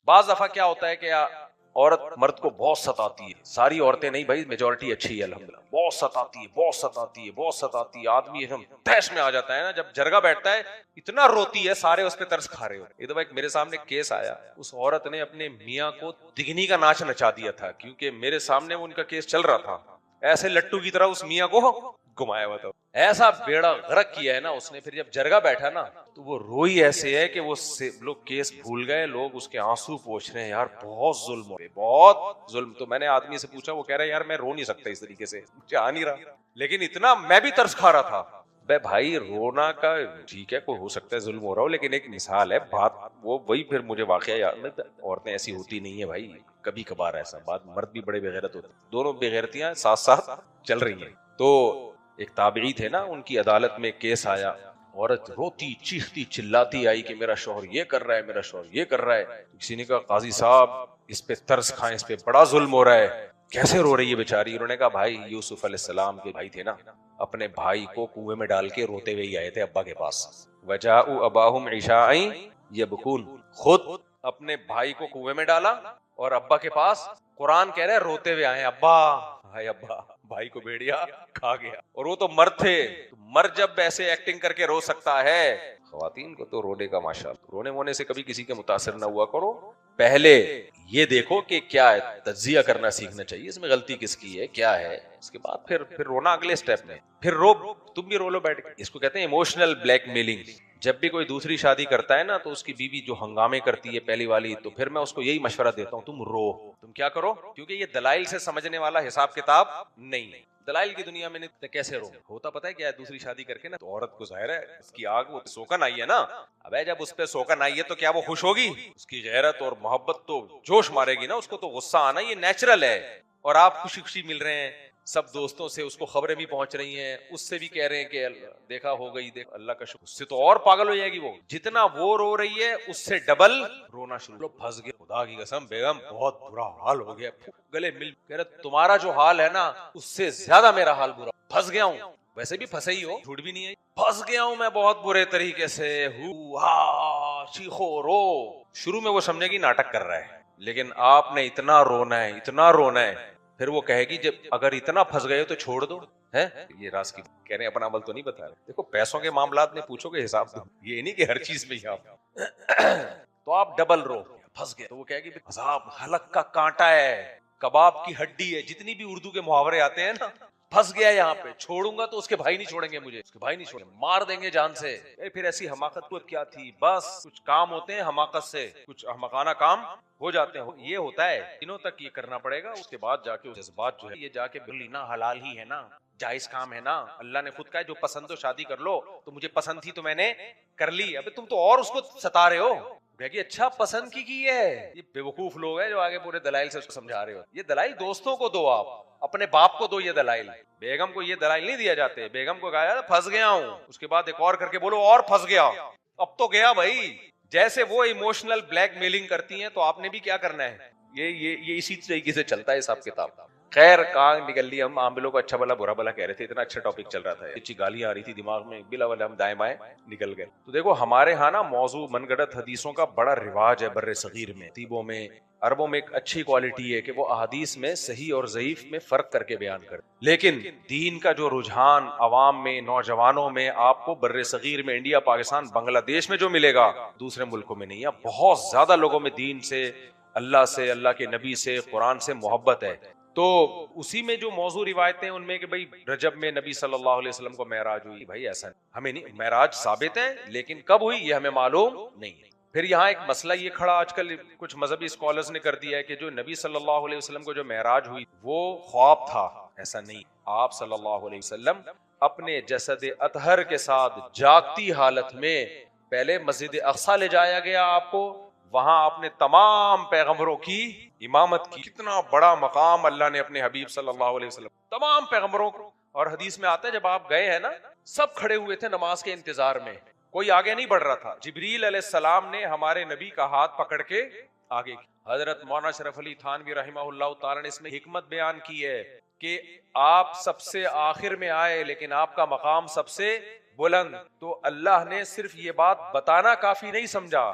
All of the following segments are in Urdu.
بعض دفعہ کیا ہوتا ہے کہ عورت مرد کو بہت ستاتی ہے، ساری عورتیں نہیں بھائی، میجورٹی اچھی ہے الحمدللہ، بہت ستاتی ہے بہت ستاتی ہے بہت ستاتی ہے، آدمی ایک دم تیش میں آ جاتا ہے نا، جب جرگا بیٹھتا ہے اتنا روتی ہے، سارے اس پہ ترس کھا رہے ہو۔ ایک دفعہ میرے سامنے کیس آیا، اس عورت نے اپنے میاں کو دگنی کا ناچ نچا دیا تھا، کیونکہ میرے سامنے وہ ان کا کیس چل رہا تھا، ایسے لٹو کی طرح اس میاں کو گھمایا ہوا تھا، ایسا بیڑا غرق کیا ہے نا اس نے۔ پھر جب جرگا بیٹھا نا تو وہ روئی ایسے ہے کہ وہ لوگ کیس بھول گئے، لوگ اس کے آنسو پوچھ رہے ہیں، یار بہت ظلم ہو گئے بہت ظلم۔ تو میں نے آدمی سے پوچھا، وہ کہہ رہا ہے یار میں رو نہیں سکتا اس طریقے سے، مجھے آ نہیں رہا، لیکن اتنا میں بھی ترس کھا رہا تھا۔ بے بھائی رونا کا ٹھیک ہے، کوئی ہو سکتا ہے ظلم ہو رہا ہو، لیکن ایک مثال ہے بات، وہ وہی پھر مجھے واقعہ یاد، عورتیں ایسی ہوتی نہیں ہے بھائی، کبھی کبھار ایسا بات، مرد بھی بڑے بےغیرت ہوتے ہیں، دونوں بےغیرتیاں ساتھ ساتھ چل رہی ہیں۔ تو ایک تابعی تھے نا، ان کی عدالت میں کیس آیا، عورت روتی چیختی چلاتی آئی کہ میرا شوہر یہ کر رہا ہے، میرا شوہر یہ کر رہا ہے۔ کسی نے کہا قاضی صاحب اس پہ ترس کھائیں، اس پہ بڑا ظلم ہو رہا ہے، کیسے رو رہی ہے بیچاری؟ انہوں نے کہا بھائی یوسف علیہ السلام کے بھائی تھے نا، اپنے بھائی کو کنویں میں ڈال کے روتے ہوئے ہی آئے تھے ابا کے پاس، وجاءوا اباہم عشاء یبکون، خود اپنے بھائی کو کنویں میں ڈالا اور ابا کے پاس قرآن کہہ رہے روتے ہوئے آئے، ابا ہائے ابا، بھائی کو بھیڑیا کھا گیا، اور وہ تو مرد تھے، مرد جب ایسے ایکٹنگ کر کے رو سکتا ہے، خواتین کو تو رونے کا ماشاءاللہ، رونے وونے سے کبھی کسی کے متاثر نہ ہوا کرو، پہلے یہ دیکھو کہ کیا ہے، تجزیہ کرنا سیکھنا چاہیے، اس میں غلطی کس کی ہے کیا ہے، اس کے بعد پھر رونا اگلے سٹیپ میں، پھر رو، تم بھی رو لو بیٹھ کے۔ اس کو کہتے ہیں ایموشنل بلیک میلنگ۔ جب بھی کوئی دوسری شادی کرتا ہے نا تو اس کی بیوی جو ہنگامے کرتی ہے پہلی والی، تو پھر میں اس کو یہی مشورہ دیتا ہوں، تم رو، تم کیا کرو، کیونکہ یہ دلائل سے سمجھنے والا حساب کتاب نہیں ہے، دلائل کی دنیا میں نہیں، کیسے رو ہوتا پتہ ہے کیا ہے، دوسری شادی کر کے نا تو عورت کو ظاہر ہے اس کی آگ، وہ سوکن آئی ہے نا، اب جب اس پہ سوکن آئی ہے تو کیا وہ خوش ہوگی؟ اس کی غیرت اور محبت تو جوش مارے گی نا، اس کو تو غصہ آنا، یہ نیچرل ہے، اور آپ خوشی خوشی مل رہے ہیں، سب دوستوں سے اس کو خبریں بھی پہنچ رہی ہیں، اس سے بھی کہہ رہے ہیں کہ دیکھا ہو گئی، دیکھ اللہ کا شکر، اس سے تو اور پاگل ہو جائے گی وہ، جتنا وہ رو رہی ہے اس سے ڈبل رونا شروع، لو پھنس گئے، خدا کی قسم بیگم بہت برا حال ہو گیا، گلے مل، کہہ رہے تمہارا جو حال ہے نا اس سے زیادہ میرا حال برا، پھنس گیا ہوں، ویسے بھی پھنسے ہی ہو، جھوٹ بھی نہیں ہے، پھنس گیا ہوں میں بہت برے طریقے سے، چیخو رو، شروع میں وہ سمجھے گی ناٹک کر رہا ہے، لیکن آپ نے اتنا رونا ہے اتنا رونا ہے، پھر وہ کہے گی جب اگر اتنا پھنس گئے تو چھوڑ دو، ہے یہ راز کی کہہ رہے ہیں، اپنا عمل تو نہیں بتا رہے، دیکھو پیسوں کے معاملات میں پوچھو گے حساب دو، یہ نہیں کہ ہر چیز میں ہی آپ تو آپ ڈبل رو، پھنس گئے تو وہ کہے گی عذاب حلق کا کانٹا ہے، کباب کی ہڈی ہے، جتنی بھی اردو کے محاورے آتے ہیں نا، پھنس گیا یہاں پہ، چھوڑوں گا تو اس کے بھائی نہیں چھوڑیں گے مجھے، اس کے بھائی نہیں چھوڑیں گے، مار دیں گے جان سے، پھر ایسی حماقت تو کیا تھی، بس کچھ کام ہوتے ہیں حماقت سے، کچھ احمقانہ کام ہو جاتے ہیں، یہ ہوتا ہے دنوں تک یہ کرنا پڑے گا، اس کے بعد جا کے جذبات جو ہے یہ جا کے بلینا حلال ہی ہے نا، جائز کام ہے نا، اللہ نے خود کہا ہے جو پسند ہو شادی کر لو، تو مجھے پسند تھی تو میں نے کر لی، ابھی تم تو اور اس کو ستا رہے ہو، کہ اچھا پسند کی ہے، یہ بیوقوف لوگ ہیں جو آگے پورے دلائل سے اس کو سمجھا رہے ہو، یہ دلائل دوستوں کو دو، آپ اپنے باپ کو دو یہ دلائل، بیگم کو یہ دلائل نہیں دیا جاتے، بیگم کو کہا جاتا پھنس گیا ہوں، اس کے بعد ایک اور کر کے بولو اور پھنس گیا، اب تو گیا بھائی، جیسے وہ ایموشنل بلیک میلنگ کرتی ہیں تو آپ نے بھی کیا کرنا ہے، یہ اسی طریقے سے چلتا ہے حساب کتاب۔ خیر کہاں نکل لی، ہم عام لوگوں کو اچھا بلا برا بلا کہہ رہے تھے، اتنا اچھا ٹاپک چل رہا تھا، اچھی گالیاں آ رہی تھی دماغ میں، بلا ولا ہم دائیں بائیں نکل گئے۔ تو دیکھو ہمارے ہاں نا موضوع من گھڑت حدیثوں کا بڑا رواج ہے بر صغیر میں، تیبوں میں، عربوں میں ایک اچھی کوالٹی ہے کہ وہ احادیث میں صحیح اور ضعیف میں فرق کر کے بیان کرتے، لیکن دین کا جو رجحان عوام میں، نوجوانوں میں، آپ کو بر صغیر میں، انڈیا، پاکستان، بنگلہ دیش میں جو ملے گا دوسرے ملکوں میں نہیں ہے، بہت زیادہ لوگوں میں دین سے، اللہ سے، اللہ کے نبی سے، قرآن سے محبت ہے۔ تو اسی میں جو موضوع روایتیں ان میں کہ بھئی رجب میں نبی صلی اللہ علیہ وسلم کو معراج ہوئی، بھائی ایسا نہیں، ہمیں نہیں، معراج ثابت ہے لیکن کب ہوئی یہ ہمیں معلوم نہیں ہے۔ پھر یہاں ایک مسئلہ یہ کھڑا آج کل کچھ مذہبی اسکالرز نے کر دیا ہے کہ جو نبی صلی اللہ علیہ وسلم کو جو معراج ہوئی وہ خواب تھا، ایسا نہیں، آپ صلی اللہ علیہ وسلم اپنے جسد اطہر کے ساتھ جاگتی حالت میں پہلے مسجد اقصی لے جایا گیا، آپ کو وہاں آپ نے تمام پیغمبروں کی امامت کی، کتنا بڑا مقام اللہ نے اپنے حبیب صلی اللہ علیہ وسلم تمام پیغمبروں کو، اور حدیث میں آتا ہے جب آپ گئے ہیں نا سب کھڑے ہوئے تھے نماز کے انتظار میں، کوئی آگے نہیں بڑھ رہا تھا، جبریل علیہ السلام نے ہمارے نبی کا ہاتھ پکڑ کے آگے کی۔ حضرت مولانا شرف علی تھانوی رحمہ اللہ تعالی نے اس میں حکمت بیان کی ہے کہ آپ سب سے آخر میں آئے لیکن آپ کا مقام سب سے بلند. تو اللہ نے صرف یہ بات بتانا کافی نہیں سمجھا.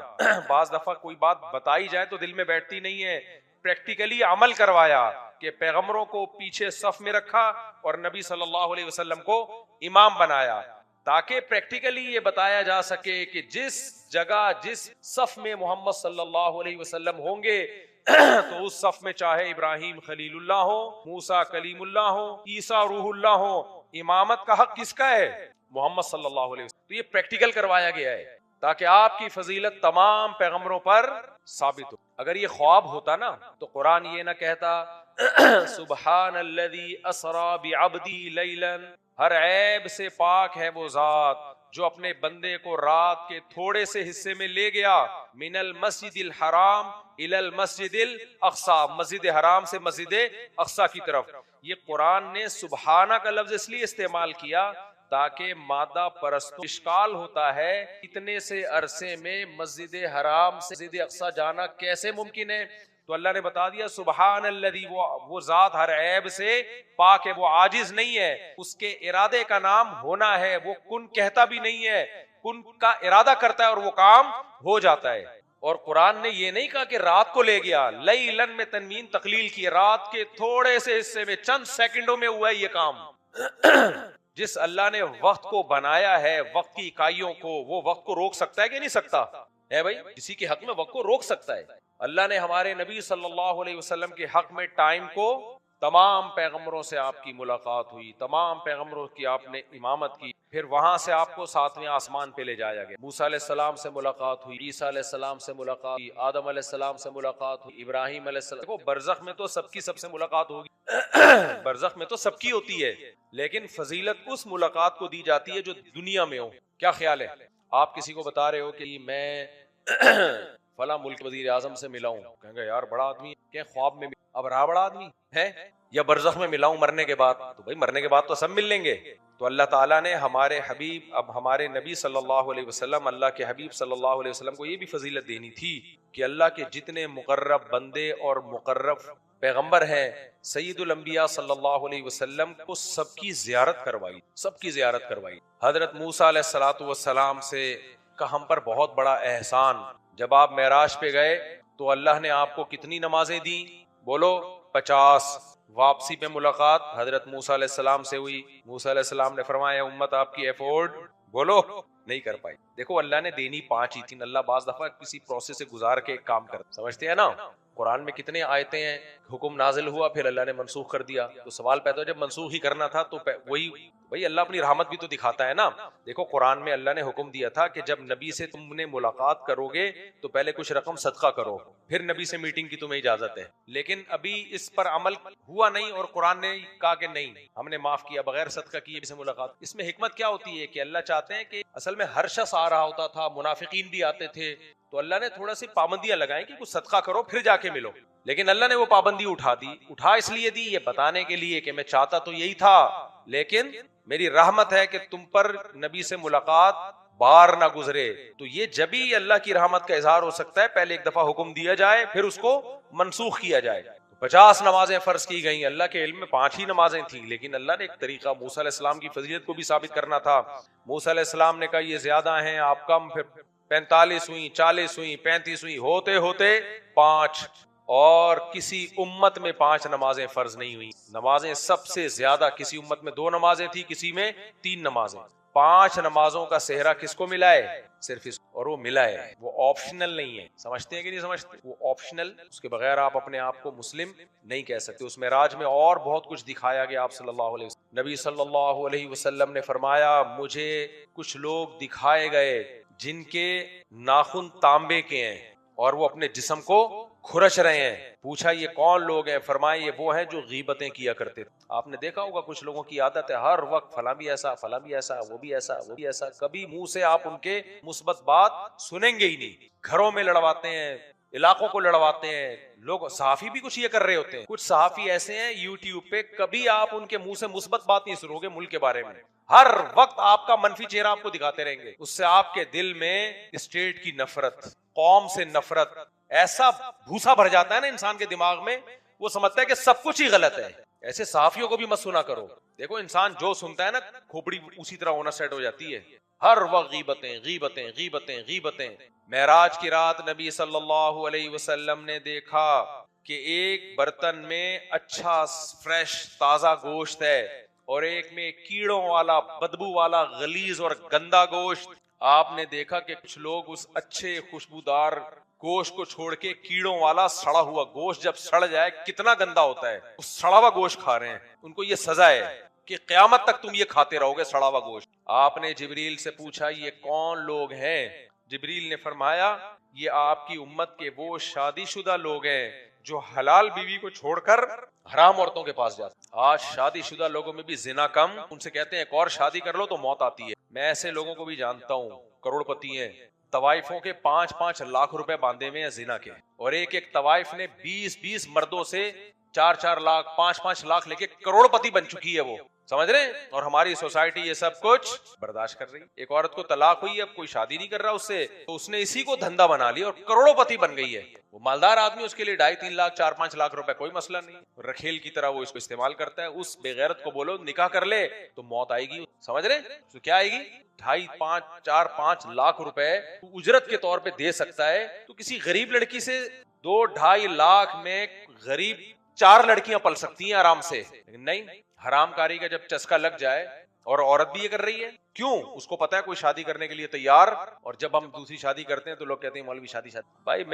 بعض دفعہ کوئی بات بتائی جائے تو دل میں بیٹھتی نہیں ہے, پریکٹیکلی عمل کروایا کہ پیغمبروں کو پیچھے صف میں رکھا اور نبی صلی اللہ علیہ وسلم کو امام بنایا, تاکہ پریکٹیکلی یہ بتایا جا سکے کہ جس جگہ جس صف میں محمد صلی اللہ علیہ وسلم ہوں گے تو اس صف میں چاہے ابراہیم خلیل اللہ ہو, موسیٰ کلیم اللہ ہو, عیسیٰ روح اللہ ہو, امامت کا حق کس کا ہے؟ محمد صلی اللہ علیہ وسلم. تو یہ پریکٹیکل کروایا گیا ہے تاکہ آپ کی فضیلت تمام پیغمبروں پر ثابت ہو. اگر یہ خواب ہوتا نا تو قرآن یہ نہ کہتا سبحان الذی اسری بعبدی لیلا, ہر عیب سے پاک ہے وہ ذات جو اپنے بندے کو رات کے تھوڑے سے حصے میں لے گیا, من المسجد الحرام الی المسجد الاقصی, مسجد حرام سے مسجد اقصی کی طرف. یہ قرآن نے سبحانہ کا لفظ اس لیے استعمال کیا تاکہ مادہ پرستوں اشکال ہوتا ہے اتنے سے عرصے میں مسجد حرام سے مسجد اقصی جانا کیسے ممکن ہے. تو اللہ نے بتا دیا سبحان الذی, وہ ذات ہر عیب سے پاک ہے, وہ عاجز نہیں ہے, اس کے ارادے کا نام ہونا ہے, وہ کن کہتا بھی نہیں ہے, کن کا ارادہ کرتا ہے اور وہ کام ہو جاتا ہے. اور قرآن نے یہ نہیں کہا کہ رات کو لے گیا, لیلن میں تنوین تقلیل کی, رات کے تھوڑے سے حصے میں چند سیکنڈوں میں ہوا ہے یہ کام. جس اللہ نے وقت کو بنایا ہے, وقت کی اکائیوں کو, وہ وقت کو روک سکتا ہے کہ نہیں سکتا ہے بھائی؟ کسی کے حق میں وقت کو روک سکتا ہے. اللہ نے ہمارے نبی صلی اللہ علیہ وسلم کے حق میں ٹائم کو, تمام پیغمبروں سے آپ کی ملاقات ہوئی, تمام پیغمبروں کی آپ نے امامت کی, پھر وہاں سے آپ کو 7ویں آسمان پہ لے جایا گیا. موسیٰ علیہ السلام سے ملاقات ہوئی, عیسیٰ علیہ السلام سے ملاقات ہوئی, آدم علیہ السلام سے ملاقات ہوئی, ابراہیم علیہ السلام. دیکھو برزخ میں تو سب کی سب سے ملاقات ہوگی, برزخ میں تو سب کی ہوتی ہے, لیکن فضیلت اس ملاقات کو دی جاتی ہے جو دنیا میں ہو. کیا خیال ہے؟ آپ کسی کو بتا رہے ہو کہ میں فلاں ملک وزیر اعظم سے ملا ہوں, کہیں گے یار بڑا آدمی ہے, کہ خواب میں اب رہا بڑا آدمی ہے, یا برزخ میں ملا ہوں مرنے کے بعد, تو بھائی مرنے کے بعد تو سب مل لیں گے. تو اللہ تعالیٰ نے ہمارے حبیب, اب ہمارے نبی صلی اللہ علیہ وسلم, اللہ کے حبیب صلی اللہ علیہ وسلم کو یہ بھی فضیلت دینی تھی کہ اللہ کے جتنے مقرب بندے اور مقرب پیغمبر ہیں, سید الانبیاء صلی اللہ علیہ وسلم کو سب کی زیارت کروائی, سب کی زیارت کروائی. حضرت موسیٰ علیہ الصلوۃ والسلام سے کا ہم پر بہت بڑا احسان, جب آپ معراج پہ گئے تو اللہ نے آپ کو کتنی نمازیں دی؟ بولو 50. واپسی پہ ملاقات حضرت موسیٰ علیہ السلام سے ہوئی, موسیٰ علیہ السلام نے فرمایا امت آپ کی افورڈ بولو نہیں کر پائی. دیکھو اللہ نے دینی 5 ہی تھی, اللہ بعض دفعہ کسی پروسیس سے گزار کے ایک کام کرتا, سمجھتے ہیں نا. قرآن میں کتنے آیتیں ہیں, حکم نازل ہوا پھر اللہ نے منسوخ کر دیا, تو سوال پیدا ہو جب منسوخ ہی کرنا تھا تو وہی بھائی اللہ اپنی رحمت بھی تو دکھاتا ہے نا. دیکھو قرآن میں اللہ نے حکم دیا تھا کہ جب نبی سے تم نے ملاقات کرو گے تو پہلے کچھ رقم صدقہ کرو, پھر نبی سے میٹنگ کی تمہیں اجازت ہے. لیکن ابھی اس پر عمل ہوا نہیں اور قرآن نے کہا کہ نہیں ہم نے معاف کیا بغیر صدقہ کیے سے ملاقات. اس میں حکمت کیا ہوتی ہے کہ اللہ چاہتے ہیں کہ اصل میں ہر شخص آ رہا ہوتا تھا, منافقین بھی آتے تھے, تو اللہ نے تھوڑا سی پابندیاں لگائیں کہ کچھ صدقہ کرو پھر جا کے ملو. لیکن اللہ نے وہ پابندی اٹھا اس لیے دی, یہ بتانے کے لیے کہ میں چاہتا تو یہی تھا, لیکن میری رحمت ہے کہ تم پر نبی سے ملاقات بار نہ گزرے. تو یہ جب ہی اللہ کی رحمت کا اظہار ہو سکتا ہے پہلے ایک دفعہ حکم دیا جائے پھر اس کو منسوخ کیا جائے. 50 نمازیں فرض کی گئیں, اللہ کے علم میں 5 ہی نمازیں تھیں, لیکن اللہ نے ایک طریقہ موسیٰ علیہ السلام کی فضیلت کو بھی ثابت کرنا تھا. موسیٰ علیہ السلام نے کہا یہ زیادہ ہیں, آپ کم, پھر 45 ہوئی, 40 ہوئی, 35 ہوئی, ہوتے ہوتے 5, اور کسی امت میں 5 نمازیں فرض نہیں ہوئی. نمازیں سب سے زیادہ کسی امت میں 2 نمازیں تھی, کسی میں 3 نمازیں. 5 نمازوں کا صحرا کس کو ملا ہے؟ صرف اس, اور وہ ملا ہے, وہ آپشنل نہیں ہے. سمجھتے ہیں کہ نہیں سمجھتے؟ وہ آپشنل, اس کے بغیر آپ اپنے آپ کو مسلم نہیں کہہ سکتے. اس معراج میں اور بہت کچھ دکھایا گیا آپ صلی اللہ علیہ وسلم. نبی صلی اللہ علیہ وسلم نے فرمایا مجھے کچھ لوگ دکھائے گئے جن کے ناخن تانبے کے ہیں اور وہ اپنے جسم کو کھرچ رہے ہیں. پوچھا یہ کون لوگ ہیں؟ فرمائے یہ وہ ہیں جو غیبتیں کیا کرتے تھے. آپ نے دیکھا ہوگا کچھ لوگوں کی عادت ہے ہر وقت فلاں بھی ایسا, فلاں بھی ایسا, وہ بھی ایسا, وہ بھی ایسا. کبھی منہ سے آپ ان کے مثبت بات سنیں گے ہی نہیں. گھروں میں لڑواتے ہیں, علاقوں کو لڑواتے ہیں لوگ. صحافی بھی کچھ یہ کر رہے ہوتے ہیں. کچھ صحافی ایسے ہیں یوٹیوب پہ, کبھی آپ ان کے منہ سے مثبت بات نہیں سنو گے ملک کے بارے میں. ہر وقت آپ کا منفی چہرہ آپ کو دکھاتے رہیں گے. اس سے آپ کے دل میں اسٹیٹ کی نفرت, قوم سے نفرت, ایسا بھوسا بھر جاتا ہے نا انسان کے دماغ میں, وہ سمجھتا ہے کہ سب کچھ ہی غلط ہے. ایسے صحافیوں کو بھی مت سنا کرو. دیکھو انسان جو سنتا ہے نا کھوپڑی اسی طرح ہونا سیٹ ہو جاتی ہے. ہر وقت غیبتیں غیبتیں غیبتیں غیبتیں. معراج کی رات نبی صلی اللہ علیہ وسلم نے دیکھا کہ ایک برتن میں اچھا فریش تازہ گوشت ہے اور ایک میں کیڑوں والا بدبو والا غلیظ اور گندا گوشت. آپ نے دیکھا کہ کچھ لوگ اس اچھے خوشبودار گوشت کو چھوڑ کے کیڑوں والا سڑا ہوا گوشت جب سڑ جائے کتنا گندا ہوتا ہے اس سڑا ہوا گوشت کھا رہے ہیں. ان کو یہ سزا ہے کہ قیامت تک تم یہ کھاتے رہو گے سڑا ہوا گوشت. آپ نے جبریل سے پوچھا یہ کون لوگ ہیں؟ جبریل نے فرمایا یہ آپ کی امت کے وہ شادی شدہ لوگ ہیں جو حلال بیوی کو چھوڑ کر حرام عورتوں کے پاس جاتے. آج شادی شدہ لوگوں میں بھی زنا کم. ان سے کہتے ہیں ایک اور شادی کر لو تو موت آتی ہے. میں ایسے لوگوں کو بھی جانتا ہوں کروڑ پتی ہیں, طوائفوں کے 5-5 لاکھ روپے باندھے ہوئے ہیں زنا کے, اور ایک ایک طوائف نے 20-20 مردوں سے 4-4 لاکھ 5-5 لاکھ لے کے کروڑ پتی بن چکی ہے وہ, سمجھ رہے ہیں. اور ہماری سوسائٹی یہ سب کچھ برداشت کر رہی. ایک عورت کو طلاق ہوئی, اب کوئی شادی نہیں کر رہا اس سے, تو اس نے اسی کو دھندا بنا لیا اور کروڑوں پتی بن گئی ہے. وہ مالدار آدمی, اس کے لیے 2.5-3 لاکھ 4-5 لاکھ روپے کوئی مسئلہ نہیں. رکھیل کی طرح وہ اس کو استعمال کرتا ہے. اس بے غیرت کو بولو نکاح کر لے تو موت آئے گی, سمجھ رہے ہیں. تو کیا آئے گی 2.5-4-5 لاکھ روپے اجرت کے طور پہ دے سکتا ہے, تو کسی غریب لڑکی سے 2-2.5 لاکھ میں غریب 4 لڑکیاں پل سکتی ہیں آرام سے. لیکن نہیں, حرام کاری کا جب چسکا لگ جائے, اور عورت بھی یہ کر رہی ہے, کیوں؟ اس کو پتا ہے کوئی شادی کرنے کے لیے تیار, اور جب ہم دوسری شادی کرتے ہیں تو لوگ کہتے ہیں مولوی شادی. بھائی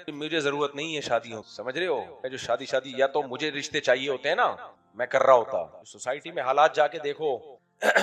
مجھے ضرورت نہیں ہے شادیوں, سمجھ رہے ہو. جو شادی یا تو مجھے رشتے چاہیے ہوتے ہیں نا, میں کر رہا ہوتا. سوسائٹی میں حالات جا کے دیکھو,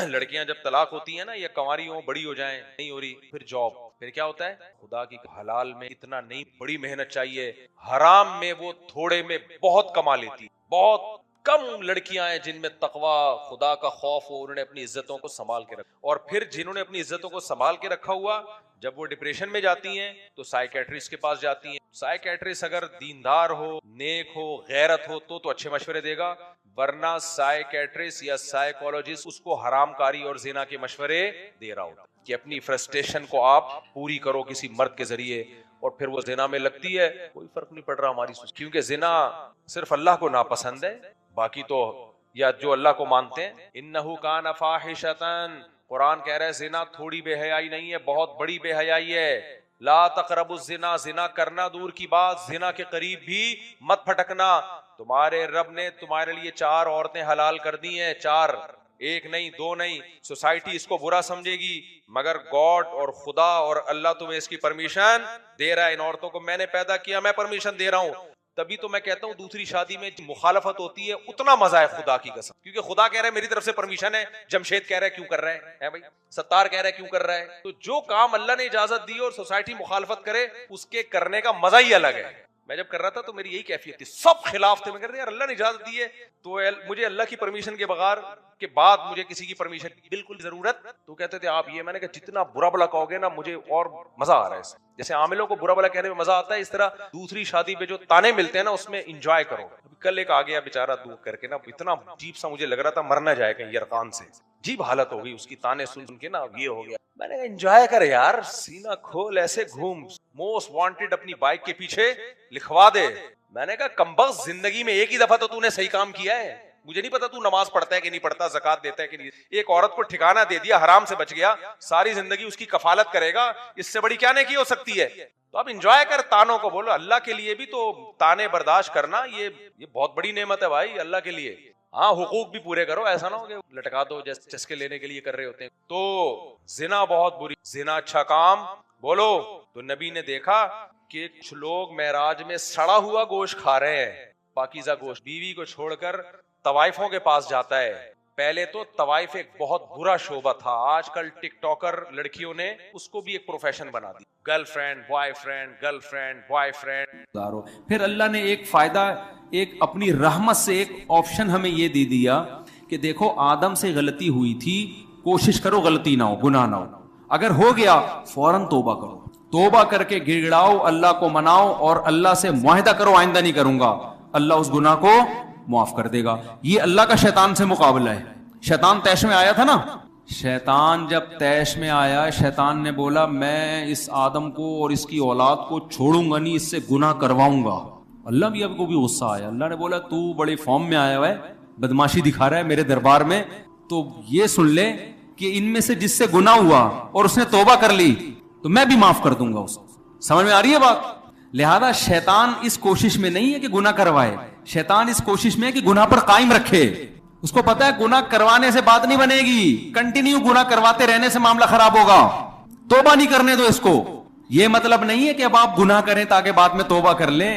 لڑکیاں جب طلاق ہوتی ہیں نا, یا کنواری ہوں بڑی ہو جائیں نہیں ہو رہی, پھر جاب, پھر کیا ہوتا ہے, خدا کی حلال میں اتنا نہیں بڑی محنت چاہیے, حرام میں وہ تھوڑے میں بہت کما لیتی. بہت کم لڑکیاں ہیں جن میں تقوی خدا کا خوف ہو, انہوں نے اپنی عزتوں کو سنبھال کے رکھا. اور پھر جنہوں نے اپنی عزتوں کو سنبھال کے رکھا ہوا, جب وہ ڈپریشن میں جاتی ہیں تو سائیکیٹرسٹ کے پاس جاتی ہیں. سائیکیٹرسٹ اگر دیندار ہو, نیک ہو, غیرت ہو تو اچھے مشورے دے گا, ورنہ سائیکیٹرسٹ یا سائیکولوجسٹ اس کو حرام کاری اور زنا کے مشورے دے رہا ہوتا کہ اپنی فرسٹریشن کو آپ پوری کرو کسی مرد کے ذریعے, اور پھر وہ زنا میں لگتی ہے. کوئی فرق نہیں پڑ رہا ہماری سوچ, کیونکہ زنا صرف اللہ کو ناپسند ہے, باقی تو یا جو اللہ کو مانتے ہیں. انہو کان فاحشۃ, قرآن کہہ رہا ہے زنا تھوڑی بے حیائی نہیں ہے, بہت بڑی بے حیائی ہے. لا تقربوا الزنا, زنا کرنا دور کی بات, زنا کے قریب بھی مت پھٹکنا. تمہارے رب نے تمہارے لیے 4 عورتیں حلال کر دی ہیں, 4, 1 نہیں 2 نہیں. سوسائٹی اس کو برا سمجھے گی, مگر گاڈ اور خدا اور اللہ تمہیں اس کی پرمیشن دے رہا ہے. ان عورتوں کو میں نے پیدا کیا, میں پرمیشن دے رہا ہوں. تبھی تو میں کہتا ہوں دوسری شادی میں مخالفت ہوتی ہے اتنا مزہ ہے خدا کی قسم, کیونکہ خدا کہہ رہا ہے میری طرف سے پرمیشن ہے. جمشید کہہ رہا ہے کیوں کر رہا ہے بھائی, ستار کہہ رہا ہے کیوں کر رہا ہے. تو جو کام اللہ نے اجازت دی اور سوسائٹی مخالفت کرے, اس کے کرنے کا مزہ ہی الگ ہے. میں جب کر رہا تھا تو میری یہی کیفیت تھی, سب خلاف تھے. میں کہتا یار اللہ نے اجازت دی ہے تو مجھے اللہ کی پرمیشن کے بغیر کے بعد مجھے کسی کی پرمیشن بالکل ضرورت. تو کہتے تھے آپ یہ, میں نے کہا جتنا برا بلا کہو گے نا مجھے اور مزہ آ رہا ہے. جیسے عاملوں کو برا بلا کہنے میں مزہ آتا ہے, اس طرح دوسری شادی پہ جو تانے ملتے ہیں نا اس میں انجوائے کرو. کل ایک آ گیا بیچارہ دودھ کر کے نا, اتنا عجیب سا مجھے لگ رہا تھا مرنا جائے کہیں یرقان سے, عجیب حالت ہو گئی اس کی, تانے سن کے نا یہ ہو گیا. میں نے کہا انجوائے کر یار, سینہ کھول ایسے گھوم, موسٹ وانٹڈ اپنی بائک کے پیچھے لکھوا دے. میں نے کہا کمبخت زندگی میں ایک ہی دفعہ تو نے صحیح کام کیا ہے, مجھے نہیں پتا تو نماز پڑھتا ہے کہ نہیں پڑھتا, زکات دیتا ہے کہ نہیں. ایک عورت کو ٹھکانہ دے دیا, حرام سے بچ گیا, ساری زندگی اس کی کفالت کرے گا, اس سے بڑی کیا نیکی ہو سکتی ہے. تو اب انجوائے کر, تانوں کو بولو اللہ کے لیے بھی تو تانے برداشت کرنا یہ بہت بڑی نعمت ہے بھائی اللہ کے لیے. ہاں حقوق بھی پورے کرو, ایسا نہ ہو کہ لٹکا دو جیسے چسکے لینے کے لیے کر رہے ہوتے ہیں. تو زنا بہت بری, زنا اچھا کام بولو. تو نبی نے دیکھا کہ کچھ لوگ معراج میں سڑا ہوا گوشت کھا رہے ہیں, پاکیزہ گوشت. بیوی کو چھوڑ کر طوائفوں کے پاس جاتا ہے. پہلے تو طوائف ایک بہت برا شعبہ تھا, آج کل ٹک ٹاکر لڑکیوں نے اس کو بھی ایک پروفیشن بنا دی, girlfriend boyfriend, girlfriend boyfriend. پھر اللہ نے ایک فائدہ, ایک اپنی رحمت سے ایک آپشن ہمیں یہ دے دیا کہ دیکھو آدم سے غلطی ہوئی تھی, کوشش کرو غلطی نہ ہو, گناہ نہ ہو. اگر ہو گیا فوراً توبہ کرو, توبہ کر کے گڑ گڑاؤ, اللہ کو مناؤ اور اللہ سے معاہدہ کرو آئندہ نہیں کروں گا. اللہ اس گناہ کو معاف کر دے گا. یہ اللہ کا شیطان سے مقابلہ ہے. شیطان طیش میں آیا تھا نا, شیطان جب طیش میں آیا, شیطان نے بولا میں اس آدم کو اور اس کی اولاد کو چھوڑوں گا نہیں, اس سے گناہ کرواؤں گا. اللہ بھی اب کو بھی غصہ آیا. اللہ نے بولا تو بڑے فارم میں آیا ہوا ہے, بدماشی دکھا رہا ہے میرے دربار میں, تو یہ سن لے کہ ان میں سے جس سے گناہ ہوا اور اس نے توبہ کر لی تو میں بھی معاف کر دوں گا اس کو. سمجھ میں آ رہی ہے بات؟ لہذا شیطان اس کوشش میں نہیں ہے کہ گناہ کروائے, شیطان اس کوشش میں ہے کہ گناہ پر قائم رکھے. اس کو پتا ہے گناہ کروانے سے بات نہیں بنے گی, کنٹینیو گناہ کرواتے رہنے سے معاملہ خراب ہوگا, توبہ نہیں کرنے دو اس کو. یہ مطلب نہیں ہے کہ اب آپ گناہ کریں تاکہ بعد میں توبہ کر لیں.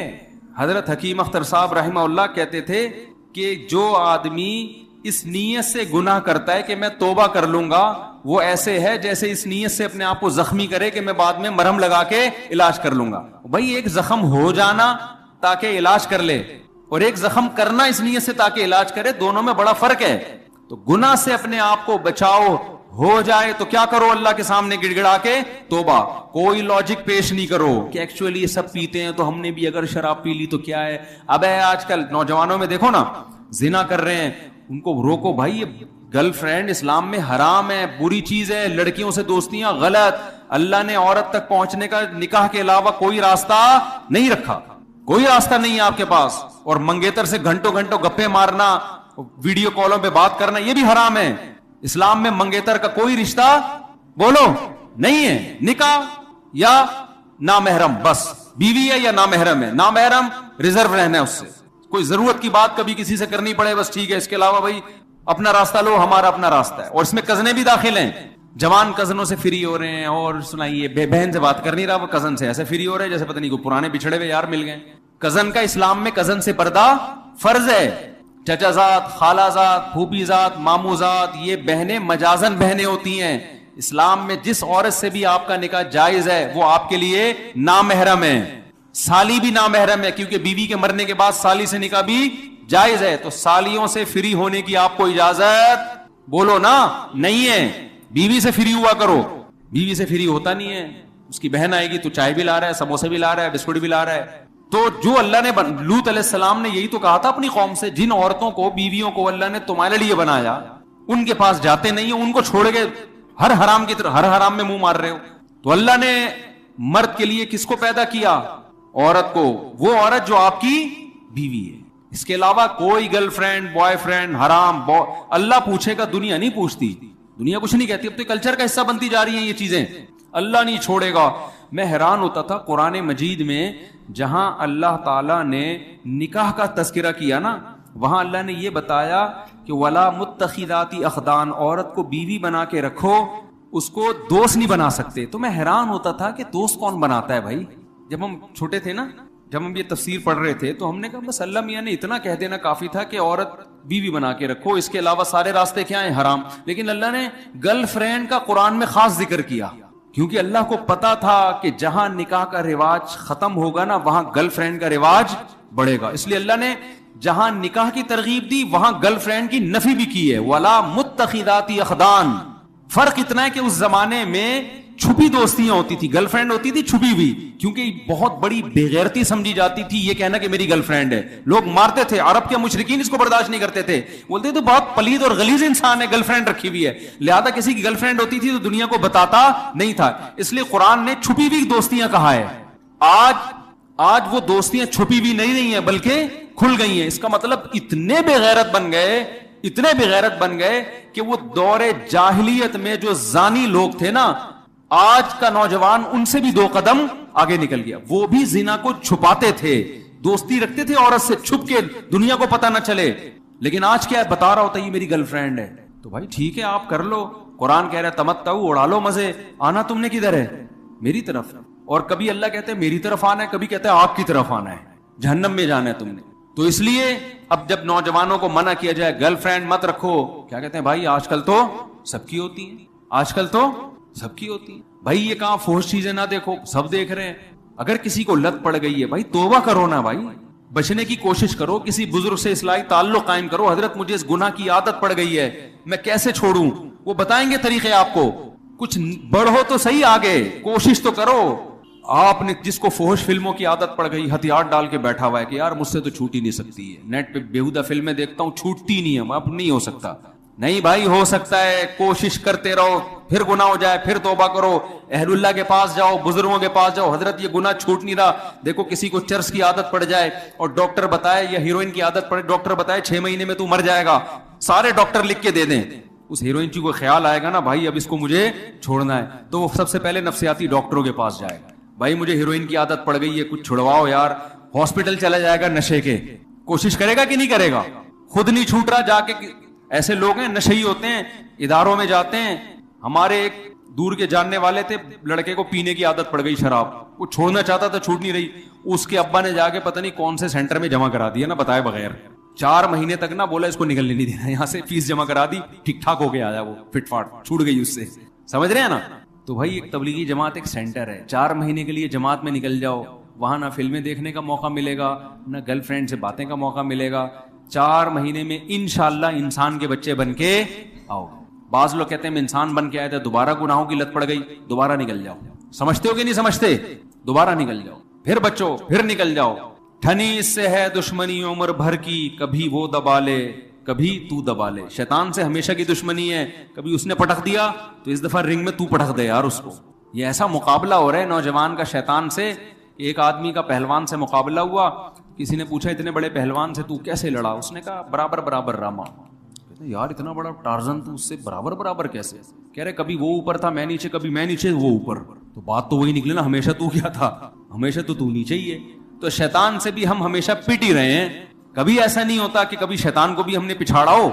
حضرت حکیم اختر صاحب رحمہ اللہ کہتے تھے کہ جو آدمی اس نیت سے گناہ کرتا ہے کہ میں توبہ کر لوں گا, وہ ایسے ہے جیسے اس نیت سے اپنے آپ کو زخمی کرے کہ میں بعد میں مرہم لگا کے علاج کر لوں گا. بھائی ایک زخم ہو جانا تاکہ علاج کر لے, اور ایک زخم کرنا اس نیت سے تاکہ علاج کرے, دونوں میں بڑا فرق ہے. تو گناہ سے اپنے آپ کو بچاؤ, ہو جائے تو کیا کرو, اللہ کے سامنے گڑ گڑا کے توبہ. کوئی لاجک پیش نہیں کرو کہ ایکچولی یہ سب پیتے ہیں تو ہم نے بھی اگر شراب پی لی تو کیا ہے. اب آج کل نوجوانوں میں دیکھو نا, زنا کر رہے ہیں, ان کو روکو بھائی, یہ گرل فرینڈ اسلام میں حرام ہے, بری چیز ہے, لڑکیوں سے دوستیاں غلط. اللہ نے عورت تک پہنچنے کا نکاح کے علاوہ کوئی راستہ نہیں رکھا, کوئی راستہ نہیں ہے آپ کے پاس. اور منگیتر سے گھنٹوں گھنٹوں گپے مارنا, ویڈیو کالوں پہ بات کرنا, یہ بھی حرام ہے. اسلام میں منگیتر کا کوئی رشتہ بولو نہیں ہے. نکاح یا نامحرم, بس بیوی ہے یا نامحرم ہے, نامحرم ریزرو رہنا ہے اس سے. کوئی ضرورت کی بات کبھی کسی سے کرنی پڑے بس ٹھیک ہے, اس کے علاوہ بھائی اپنا راستہ لو, ہمارا اپنا راستہ ہے. اور اس میں کزنیں بھی داخل ہیں, جوان کزنوں سے فری ہو رہے ہیں. اور سنائیے بہن سے بات کر نہیں رہا, وہ کزن سے ایسے فری ہو رہے ہیں جیسے پتہ نہیں کوئی پرانے بچھڑے ہوئے یار مل گئے. کزن کا اسلام میں کزن سے پردہ فرض ہے. چچا زاد, خالہ زاد, پھوپھی زاد, مامو زاد, یہ بہنیں مجازن بہنیں ہوتی ہیں. اسلام میں جس عورت سے بھی آپ کا نکاح جائز ہے وہ آپ کے لیے نامحرم ہے. سالی بھی نامحرم ہے, کیونکہ بیوی کے مرنے کے بعد سالی سے نکاح بھی جائز ہے. تو سالیوں سے فری ہونے کی آپ کو اجازت بولو نا نہیں ہے. بیوی سے فری ہوا کرو, بیوی سے فری ہوتا نہیں ہے. اس کی بہن آئے گی تو چائے بھی لا رہا ہے, سموسے بھی لا رہا ہے, بسکٹ بھی لا رہا ہے. تو جو اللہ نے لوط علیہ السلام نے یہی تو کہا تھا اپنی قوم سے, جن عورتوں کو, بیویوں کو اللہ نے تمہارے لیے بنایا, ان کے پاس جاتے نہیں ہو, ان کو چھوڑ کے ہر حرام کی طرح ہر حرام میں منہ مار رہے ہو. تو اللہ نے مرد کے لیے کس کو پیدا کیا؟ عورت کو. وہ عورت جو آپ کی بیوی ہے. اس کے علاوہ کوئی گرل فرینڈ, بوائے فرینڈ حرام. اللہ پوچھے گا, دنیا نہیں پوچھتی, دنیا کچھ نہیں کہتی. اب تو کلچر کا حصہ بنتی جا رہی ہیں یہ چیزیں, اللہ نہیں چھوڑے گا. میں حیران ہوتا تھا قرآن مجید میں جہاں اللہ تعالیٰ نے نکاح کا تذکرہ کیا نا, وہاں اللہ نے یہ بتایا کہ ولا متخذاتی اخدان, عورت کو بیوی بنا کے رکھو, اس کو دوست نہیں بنا سکتے. تو میں حیران ہوتا تھا کہ دوست کون بناتا ہے بھائی. جب ہم چھوٹے تھے نا, جب ہم یہ تفسیر پڑھ رہے تھے تو ہم نے کہا بس اللہ میاں نے اتنا کہہ دینا کافی تھا کہ عورت بیوی بنا کے رکھو, اس کے علاوہ سارے راستے کیا ہیں حرام. لیکن اللہ نے گرل فرینڈ کا قرآن میں خاص ذکر کیا, کیونکہ اللہ کو پتا تھا کہ جہاں نکاح کا رواج ختم ہوگا نا وہاں گرل فرینڈ کا رواج بڑھے گا. اس لیے اللہ نے جہاں نکاح کی ترغیب دی وہاں گرل فرینڈ کی نفی بھی کی ہے, ولا متخذاتی اخدان. فرق اتنا ہے کہ اس زمانے میں چھپی دوستیاں ہوتی تھی, گرل فرینڈ ہوتی تھی چھپی ہوئی, کیونکہ بہت بڑی بےغیرتی سمجھی جاتی تھی یہ کہنا کہ میری گرل فرینڈ ہے. لوگ مارتے تھے, عرب کے مشرکین اس کو برداشت نہیں کرتے تھے, بولتے تو بہت پلید اور غلیظ انسان ہے, گرل فرینڈ رکھی ہوئی ہے. لہذا کسی کی گرل فرینڈ ہوتی تھی تو دنیا کو بتاتا نہیں تھا. اس لیے قرآن نے چھپی ہوئی دوستیاں کہا ہے. آج وہ دوستیاں چھپی ہوئی نہیں ہیں بلکہ کھل گئی ہیں. اس کا مطلب اتنے بے غیرت بن گئے کہ وہ دور جاہلیت میں جو زانی لوگ تھے نا, آج کا نوجوان ان سے بھی 2 قدم آگے نکل گیا. وہ بھی زنا کو چھپاتے تھے, دوستی رکھتے تھے عورت سے چھپ کے, دنیا کو پتہ نہ چلے. لیکن آج کیا ہے, بتا رہا ہوتا ہے یہ میری گرل فرینڈ ہے. تو بھائی ٹھیک ہے آپ کر لو, قرآن کہہ رہا ہے تمتعوا, اڑا لو مزے. آنا تم نے کدھر ہے؟ میری طرف. اور کبھی اللہ کہتے ہیں میری طرف آنا ہے, کبھی کہتے ہیں آپ کی طرف آنا ہے, جہنم میں جانا ہے تم نے. تو اس لیے اب جب نوجوانوں کو منع کیا جائے گرل فرینڈ مت رکھو, کیا کہتے ہیں بھائی آج کل تو سب کی ہوتی ہیں, آج کل تو سب کی ہوتی ہیں. بھائی یہ کہاں فحش چیزیں نہ دیکھو, سب دیکھ رہے ہیں. اگر کسی کو لت پڑ گئی ہے بھائی توبہ کرو نا بھائی, بچنے کی کوشش کرو, کسی بزرگ سے اصلاحی تعلق قائم کرو. حضرت مجھے اس گناہ کی عادت پڑ گئی ہے, میں کیسے چھوڑوں, وہ بتائیں گے طریقے آپ کو. کچھ بڑھو تو صحیح, آگے کوشش تو کرو. آپ نے جس کو فحش فلموں کی عادت پڑ گئی, ہتھیار ڈال کے بیٹھا ہوا ہے کہ یار مجھ سے تو چھوٹ ہی نہیں سکتی ہے, نیٹ پہ بیہودہ فلمیں دیکھتا ہوں چھوٹتی نہیں ہے, اب نہیں ہو سکتا. نہیں بھائی ہو سکتا ہے کوشش کرتے رہو, پھر گناہ ہو جائے, پھر توبہ کرو, اہل اللہ کے پاس جاؤ, بزرگوں کے پاس جاؤ, حضرت یہ گناہ چھوٹ نہیں رہا. دیکھو کسی کو چرس کی عادت پڑ جائے اور ڈاکٹر بتائے, یا ہیروئن کی عادت پڑے, ڈاکٹر بتائے 6 مہینے میں تو مر جائے گا, سارے ڈاکٹر لکھ کے دے دیں, اس ہیروئن چی کو خیال آئے گا نا بھائی اب اس کو مجھے چھوڑنا ہے, تو وہ سب سے پہلے نفسیاتی ڈاکٹروں کے پاس جائے گا, بھائی مجھے ہیروئن کی عادت پڑ گئی ہے, کچھ چھڑواؤ یار. ہاسپٹل چلا جائے گا نشے کے, کوشش کرے گا کہ نہیں کرے گا؟ خود نہیں چھوٹ رہا, جا کے ایسے لوگ ہیں نشئی ہوتے ہیں, اداروں میں جاتے ہیں. ہمارے ایک دور کے جاننے والے تھے, لڑکے کو پینے کی عادت پڑ گئی شراب, وہ چھوڑنا چاہتا تھا چھوٹ نہیں رہی, اس کے ابا نے جا کے پتہ نہیں کون سے سینٹر میں جمع کرا دیا نا بتائے بغیر, 4 مہینے تک نا بولا اس کو نکلنے نہیں دینا یہاں سے, فیس جمع کرا دی, ٹھیک ٹھاک ہو گیا, آیا وہ فٹ فاٹ چھوٹ گئی اس سے, سمجھ رہے ہیں نا. تو بھائی ایک تبلیغی جماعت ایک سینٹر ہے, 4 مہینے کے لیے جماعت میں نکل جاؤ, وہاں نہ فلمیں دیکھنے کا موقع ملے گا, نہ گرل فرینڈ سے باتیں کا موقع ملے گا. 4 مہینے میں انشاءاللہ انسان کے بچے بن کے آؤ. بعض لوگ کہتے ہیں میں انسان بن کے آیا تھا, دوبارہ گناہوں کی لت پڑ گئی, دوبارہ نکل جاؤ. سمجھتے ہو کہ نہیں سمجھتے؟ دوبارہ نکل جاؤ, پھر بچو, پھر نکل جاؤ. ٹھنی اس سے ہے دشمنی عمر بھر کی, کبھی وہ دبا لے کبھی تو دبا لے. شیطان سے ہمیشہ کی دشمنی ہے, کبھی اس نے پٹک دیا تو اس دفعہ رنگ میں تو پٹک دے یار اس کو. یہ ایسا مقابلہ ہو رہا ہے نوجوان کا شیطان سے. ایک آدمی کا پہلوان سے مقابلہ ہوا, کسی نے پوچھا اتنے بڑے پہلوان سے تو کیسے لڑا؟ اس نے کہا برابر برابر راما. یار اتنا بڑا ٹارزن تو اس سے برابر برابر کیسے؟ کہہ رہے کبھی وہ اوپر تھا میں نیچے, کبھی میں نیچے وہ اوپر. تو بات تو وہی نکلے نا, ہمیشہ تو کیا تھا؟ ہمیشہ تو نیچے ہی ہے. تو شیطان سے بھی ہم ہمیشہ پٹ ہی رہے ہیں, کبھی ایسا نہیں ہوتا کہ کبھی شیطان کو بھی ہم نے پچھاڑا ہو.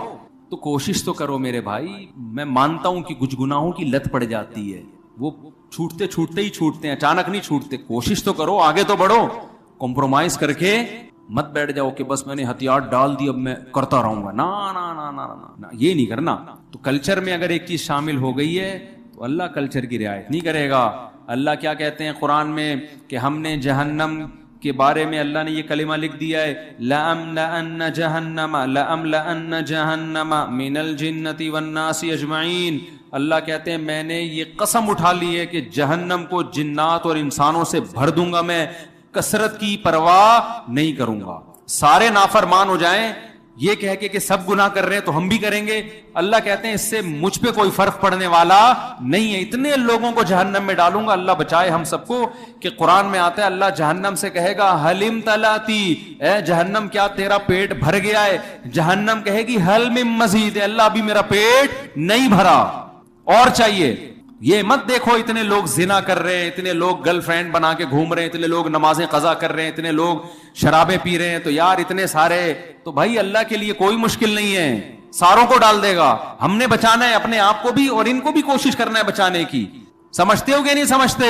تو کوشش تو کرو میرے بھائی. میں مانتا ہوں کہ کچھ گناہوں کی لت پڑ جاتی ہے, وہ چھوٹتے چھوٹتے ہی چھوٹتے ہیں, اچانک نہیں چھوٹتے. کوشش تو کرو, آگے تو بڑھو, کمپرومائز کر کے مت بیٹھ جاؤ کہ بس میں نے ہتھیار ڈال دی اب میں کرتا رہوں گا. نا نا نا نا نا, یہ نہیں کرنا. تو کلچر میں اگر ایک چیز شامل ہو گئی ہے تو اللہ کلچر کی رعایت نہیں کرے گا. اللہ کیا کہتے ہیں قرآن میں کہ ہم نے جہنم کے بارے میں اللہ نے یہ کلمہ لکھ دیا ہے, لَأَمْلَأَنَّ جَهَنَّمَ مِنَ الْجِنَّةِ وَالنَّاسِ أَجْمَعِينَ. اللہ کہتے ہیں میں نے یہ قسم اٹھا لی ہے کہ جہنم کو جنات اور انسانوں سے بھر دوں گا, میں کثرت کی پرواہ نہیں کروں گا. سارے نافرمان ہو جائیں یہ کہہ کے کہ سب گناہ کر رہے ہیں تو ہم بھی کریں گے. اللہ کہتے ہیں اس سے مجھ پہ کوئی فرق پڑنے والا نہیں ہے, اتنے لوگوں کو جہنم میں ڈالوں گا. اللہ بچائے ہم سب کو. کہ قرآن میں آتا ہے اللہ جہنم سے کہے گا حلم تلاتی, اے جہنم کیا تیرا پیٹ بھر گیا ہے؟ جہنم کہے گی حل من مزید, اللہ ابھی میرا پیٹ نہیں بھرا, اور چاہیے. یہ مت دیکھو اتنے لوگ زنا کر رہے ہیں, اتنے لوگ گرل فرینڈ بنا کے گھوم رہے ہیں, اتنے لوگ نمازیں قضا کر رہے ہیں, اتنے لوگ شرابیں پی رہے ہیں, تو یار اتنے سارے, تو بھائی اللہ کے لیے کوئی مشکل نہیں ہے, ساروں کو ڈال دے گا. ہم نے بچانا ہے اپنے آپ کو بھی اور ان کو بھی کوشش کرنا ہے بچانے کی. سمجھتے ہو کہ نہیں سمجھتے؟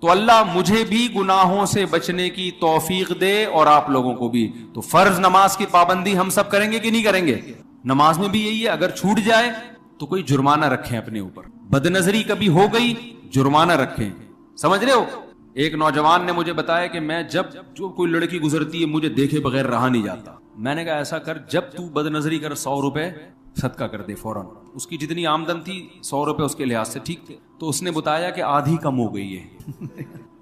تو اللہ مجھے بھی گناہوں سے بچنے کی توفیق دے اور آپ لوگوں کو بھی. تو فرض نماز کی پابندی ہم سب کریں گے کہ نہیں کریں گے؟ نماز میں بھی یہی ہے, اگر چھوٹ جائے تو کوئی جرمانہ رکھیں اپنے اوپر. بد نظری کبھی ہو گئی جرمانہ رکھیں. سمجھ رہے ہو؟ ایک نوجوان نے مجھے بتایا کہ میں جب جو کوئی لڑکی گزرتی ہے مجھے دیکھے بغیر رہا نہیں جاتا. میں نے کہا ایسا کر, جب تو بد نظری کر 100 روپے صدقہ کر دے فوراً. اس کی جتنی آمدن تھی 100 روپے اس کے لحاظ سے ٹھیک تھے. تو اس نے بتایا کہ آدھی کم ہو گئی ہے.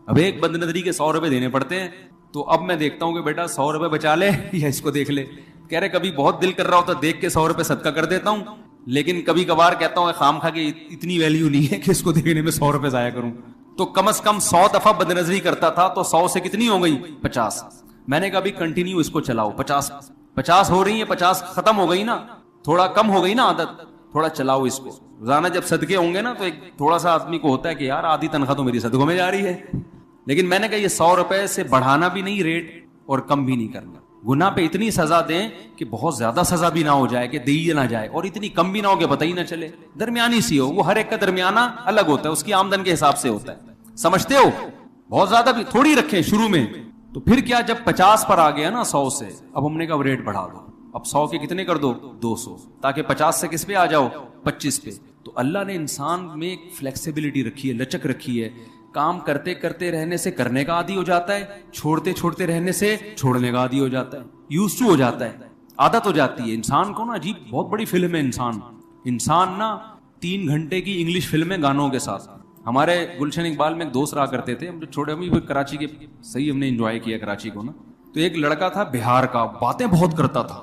اب ایک بد نظری کے 100 روپے دینے پڑتے ہیں. تو اب میں دیکھتا ہوں کہ بیٹا 100 روپے بچا لے یا اس کو دیکھ لے. کہہ رہے کبھی بہت دل کر رہا ہوتا دیکھ کے 100 روپے صدقہ کر دیتا ہوں, لیکن کبھی کبھار کہتا ہوں خام خواہ کی اتنی ویلیو نہیں ہے کہ اس کو دیکھنے میں 100 روپے ضائع کروں. تو کم از کم 100 دفعہ بد نظری کرتا تھا تو 100 سے کتنی ہو گئی؟ 50. میں نے کہا ابھی کنٹینیو اس کو چلاؤ. 50 ہو رہی ہیں, 50 ختم ہو گئی نا, تھوڑا کم ہو گئی نا عادت, تھوڑا چلاؤ اس کو. روزانہ جب صدقے ہوں گے نا تو ایک تھوڑا سا آدمی کو ہوتا ہے کہ یار آدھی تنخواہ تو میری صدقوں میں جا رہی ہے. لیکن میں نے کہا یہ 100 روپے سے بڑھانا بھی نہیں ریٹ اور کم بھی نہیں کرنا. گناہ پہ اتنی سزا دیں کہ بہت زیادہ سزا بھی نہ ہو جائے کہ دی نہ جائے, اور اتنی کم بھی نہ ہو کہ پتہ ہی نہ چلے, درمیانی سی ہو. وہ ہر ایک کا درمیانہ الگ ہوتا ہے, اس کی آمدن کے حساب سے ہوتا ہے. سمجھتے ہو؟ بہت زیادہ بھی تھوڑی رکھیں شروع میں. تو پھر کیا جب 50 پر آ گیا نا 100 سے, اب ہم نے کہا ریٹ بڑھا دو, اب 100 کے کتنے کر دو؟ 200, تاکہ 50 سے کس پہ آ جاؤ؟ 25 پہ. تو اللہ نے انسان میں ایک فلیکسیبلٹی رکھی ہے, لچک رکھی ہے. کام کرتے کرتے رہنے سے کرنے کا عادی ہو جاتا ہے, چھوڑتے چھوڑتے رہنے سے چھوڑنے کا عادی ہو جاتا ہے, یوز ٹو ہو جاتا ہے, عادت ہو جاتی ہے. انسان کو نا عجیب بہت بڑی فلم ہے انسان نا 3 گھنٹے کی انگلش فلم ہے گانوں کے ساتھ. ہمارے گلشن اقبال میں ایک دوست رہا کرتے تھے, ہم جو چھوٹے ہم کراچی کے, صحیح ہم نے انجوائے کیا کراچی کو نا. تو ایک لڑکا تھا بہار کا, باتیں بہت کرتا تھا,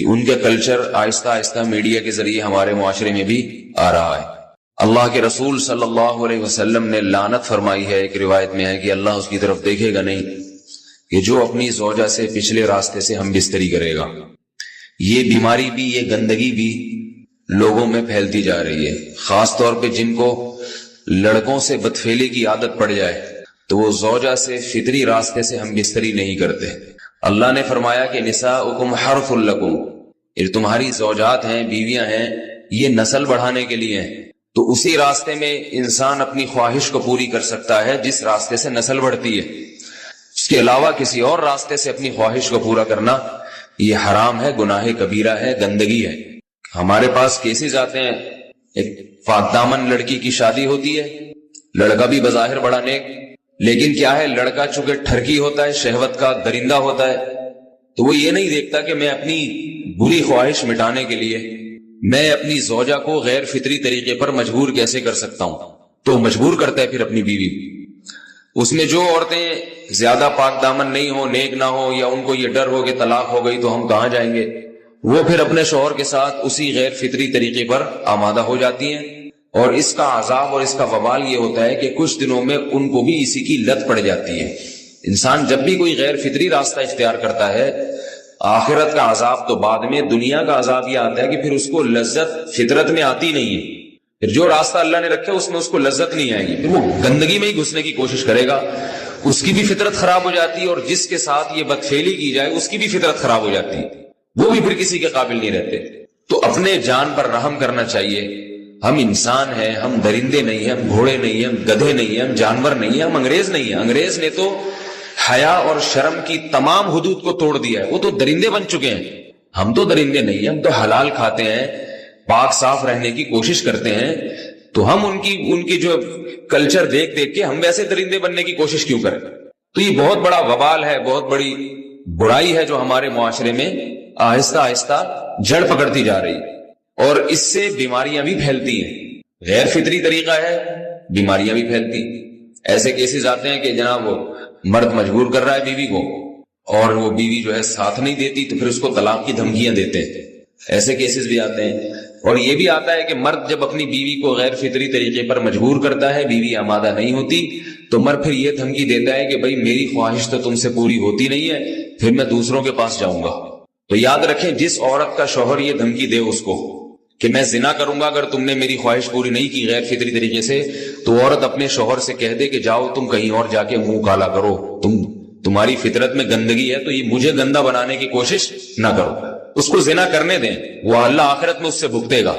کہ ان کا کلچر آہستہ آہستہ میڈیا کے ذریعے ہمارے معاشرے میں بھی آ رہا ہے. اللہ کے رسول صلی اللہ علیہ وسلم نے لعنت فرمائی ہے، ایک روایت میں ہے کہ اللہ اس کی طرف دیکھے گا نہیں کہ جو اپنی زوجہ سے پچھلے راستے سے ہم بستری کرے گا. یہ بیماری بھی، یہ گندگی بھی لوگوں میں پھیلتی جا رہی ہے. خاص طور پہ جن کو لڑکوں سے بدفعلی کی عادت پڑ جائے تو وہ زوجہ سے فطری راستے سے ہم بستری نہیں کرتے. اللہ نے فرمایا کہ نساؤکم حرث لکم، یہ تمہاری زوجات ہیں، بیویاں ہیں، یہ نسل بڑھانے کے لیے ہیں. تو اسی راستے میں انسان اپنی خواہش کو پوری کر سکتا ہے جس راستے سے نسل بڑھتی ہے. اس کے علاوہ کسی اور راستے سے اپنی خواہش کو پورا کرنا یہ حرام ہے، گناہ کبیرہ ہے، گندگی ہے. ہمارے پاس کیسز آتے ہیں، ایک پاک دامن لڑکی کی شادی ہوتی ہے، لڑکا بھی بظاہر بڑا نیک، لیکن کیا ہے، لڑکا چونکہ ٹھرکی ہوتا ہے، شہوت کا درندہ ہوتا ہے، تو وہ یہ نہیں دیکھتا کہ میں اپنی بری خواہش مٹانے کے لیے میں اپنی زوجہ کو غیر فطری طریقے پر مجبور کیسے کر سکتا ہوں. تو مجبور کرتا ہے پھر اپنی بیوی. اس میں جو عورتیں زیادہ پاک دامن نہیں ہو، نیک نہ ہو، یا ان کو یہ ڈر ہو کہ طلاق ہو گئی تو ہم کہاں جائیں گے، وہ پھر اپنے شوہر کے ساتھ اسی غیر فطری طریقے پر آمادہ ہو جاتی ہیں. اور اس کا عذاب اور اس کا وبال یہ ہوتا ہے کہ کچھ دنوں میں ان کو بھی اسی کی لت پڑ جاتی ہے. انسان جب بھی کوئی غیر فطری راستہ اختیار کرتا ہے، آخرت کا عذاب تو بعد میں، دنیا کا عذاب یہ آتا ہے کہ پھر اس کو لذت فطرت میں آتی نہیں ہے. پھر جو راستہ اللہ نے رکھا اس میں اس کو لذت نہیں آئے گی، پھر وہ گندگی میں ہی گھسنے کی کوشش کرے گا. اس کی بھی فطرت خراب ہو جاتی ہے، اور جس کے ساتھ یہ بدفعلی کی جائے اس کی بھی فطرت خراب ہو جاتی ہے، وہ بھی پھر کسی کے قابل نہیں رہتے. تو اپنے جان پر رحم کرنا چاہیے. ہم انسان ہیں، ہم درندے نہیں ہیں، ہم گھوڑے نہیں ہیں، ہم گدھے نہیں ہیں، ہم جانور نہیں ہیں، ہم انگریز نہیں ہیں. انگریز نے تو حیا اور شرم کی تمام حدود کو توڑ دیا ہے، وہ تو درندے بن چکے ہیں. ہم تو درندے نہیں ہیں، ہم تو حلال کھاتے ہیں، پاک صاف رہنے کی کوشش کرتے ہیں. تو ہم ان کی جو کلچر دیکھ کے ہم ویسے درندے بننے کی کوشش کیوں کریں؟ تو یہ بہت بڑا وبال ہے، بہت بڑی برائی ہے جو ہمارے معاشرے میں آہستہ آہستہ جڑ پکڑتی جا رہی ہے. اور اس سے بیماریاں بھی پھیلتی ہیں. غیر فطری طریقہ ہے، بیماریاں بھی پھیلتی. ایسے کیسز آتے ہیں کہ جناب وہ مرد مجبور کر رہا ہے بیوی کو، اور وہ بیوی جو ہے ساتھ نہیں دیتی تو پھر اس کو طلاق کی دھمکیاں دیتے ہیں. ایسے کیسز بھی آتے ہیں. اور یہ بھی آتا ہے کہ مرد جب اپنی بیوی کو غیر فطری طریقے پر مجبور کرتا ہے، بیوی آمادہ نہیں ہوتی، تو مرد پھر یہ دھمکی دیتا ہے کہ بھائی میری خواہش تو تم سے پوری ہوتی نہیں ہے، پھر میں دوسروں کے پاس جاؤں گا. تو یاد رکھیں، جس عورت کا شوہر یہ دھمکی دے اس کو کہ میں زنا کروں گا اگر تم نے میری خواہش پوری نہیں کی غیر فطری طریقے سے، تو عورت اپنے شوہر سے کہہ دے کہ جاؤ تم کہیں اور جا کے منہ کالا کرو، تمہاری فطرت میں گندگی ہے تو یہ مجھے گندا بنانے کی کوشش نہ کرو. اس کو زنا کرنے دیں، وہ اللہ آخرت میں اس سے بھگتے گا.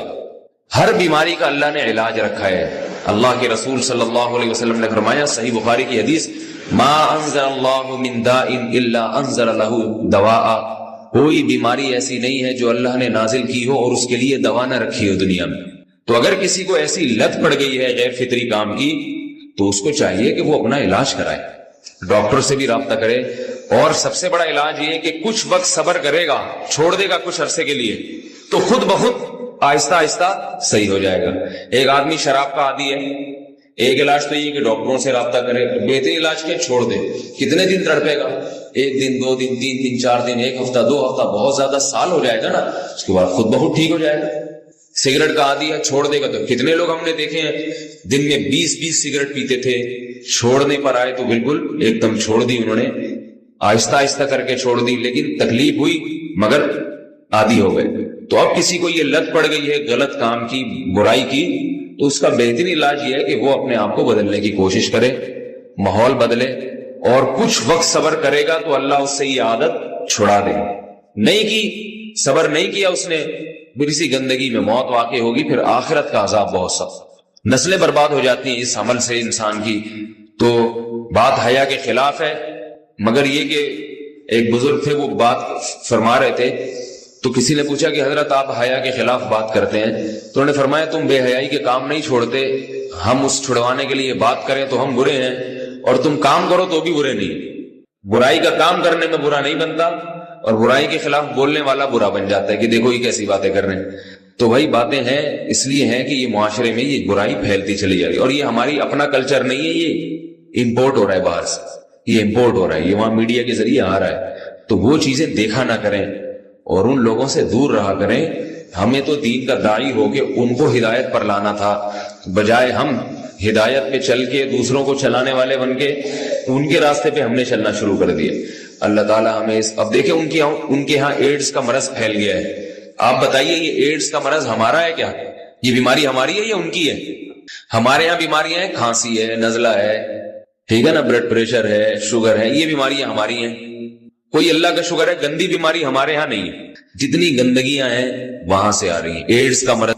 ہر بیماری کا اللہ نے علاج رکھا ہے. اللہ کے رسول صلی اللہ علیہ وسلم نے فرمایا، صحیح بخاری کی حدیث، ما انزل اللہ من داء الا انزل له دواء. کوئی بیماری ایسی نہیں ہے جو اللہ نے نازل کی ہو اور اس کے لیے دوا نہ رکھی ہو دنیا میں. تو اگر کسی کو ایسی لت پڑ گئی ہے غیر فطری کام کی، تو اس کو چاہیے کہ وہ اپنا علاج کرائے، ڈاکٹر سے بھی رابطہ کرے. اور سب سے بڑا علاج یہ کہ کچھ وقت صبر کرے گا، چھوڑ دے گا کچھ عرصے کے لیے، تو خود بخود آہستہ آہستہ صحیح ہو جائے گا. ایک آدمی شراب کا عادی ہے، ایک علاج تو یہ کہ ڈاکٹروں سے رابطہ کرے، بہترین علاج کیا، چھوڑ دے. کتنے دن تڑپے گا؟ ایک دن، 2 دن، 3 دن، 4 دن، ایک ہفتہ، 2 ہفتہ، بہت زیادہ سال ہو جائے گا نا، اس کے بعد خود بخود ٹھیک ہو جائے گا. سگریٹ کا عادی ہے، چھوڑ دے گا. تو کتنے لوگ ہم نے دیکھے ہیں دن میں 20 سگریٹ پیتے تھے، چھوڑنے پر آئے تو بالکل ایک دم چھوڑ دی انہوں نے، آہستہ آہستہ کر کے چھوڑ دی، لیکن تکلیف ہوئی مگر عادی ہو گئے. تو اب کسی کو یہ لت پڑ گئی ہے غلط کام کی، برائی کی، تو اس کا بہترین علاج یہ ہے کہ وہ اپنے آپ کو بدلنے کی کوشش کرے، ماحول بدلے، اور کچھ وقت صبر کرے گا تو اللہ اس سے یہ عادت چھڑا دے. نہیں کی، صبر نہیں کیا اس نے، کسی گندگی میں موت واقع ہوگی، پھر آخرت کا عذاب بہت سخت. نسلیں برباد ہو جاتی ہیں اس عمل سے انسان کی. تو بات حیا کے خلاف ہے، مگر یہ کہ ایک بزرگ تھے، وہ بات فرما رہے تھے، تو کسی نے پوچھا کہ حضرت آپ حیا کے خلاف بات کرتے ہیں، تو انہوں نے فرمایا تم بے حیائی کے کام نہیں چھوڑتے، ہم اس چھڑوانے کے لیے بات کریں تو ہم برے ہیں، اور تم کام کرو تو بھی برے نہیں. برائی کا کام کرنے میں برا نہیں بنتا، اور برائی کے خلاف بولنے والا برا بن جاتا ہے کہ دیکھو یہ کیسی باتیں کر رہے ہیں. تو بھائی باتیں ہیں اس لیے ہیں کہ یہ معاشرے میں یہ برائی پھیلتی چلی جا رہی ہے، اور یہ ہماری اپنا کلچر نہیں ہے، یہ امپورٹ ہو رہا ہے باہر سے، یہ امپورٹ ہو رہا ہے، یہ وہاں میڈیا کے ذریعے آ رہا ہے. تو وہ چیزیں دیکھا نہ کریں، اور ان لوگوں سے دور رہا کریں. ہمیں تو دین کا داعی ہو کے ان کو ہدایت پر لانا تھا، بجائے ہم ہدایت پہ چل کے دوسروں کو چلانے والے بن کے ان کے راستے پہ ہم نے چلنا شروع کر دیا. اللہ تعالیٰ ہمیں اب دیکھیں ان کے ہاں ایڈز کا مرض پھیل گیا ہے. آپ بتائیے یہ ایڈز کا مرض ہمارا ہے کیا؟ یہ بیماری ہماری ہے یا ان کی ہے؟ ہمارے یہاں بیماریاں ہیں، کھانسی ہے، نزلہ ہے، ٹھیک ہے نا، بلڈ پریشر ہے، شوگر ہے، یہ بیماریاں ہماری ہیں. کوئی اللہ کا شکر ہے گندی بیماری ہمارے ہاں نہیں ہے. جتنی گندگیاں ہیں وہاں سے آ رہی ہیں. ایڈز کا مرض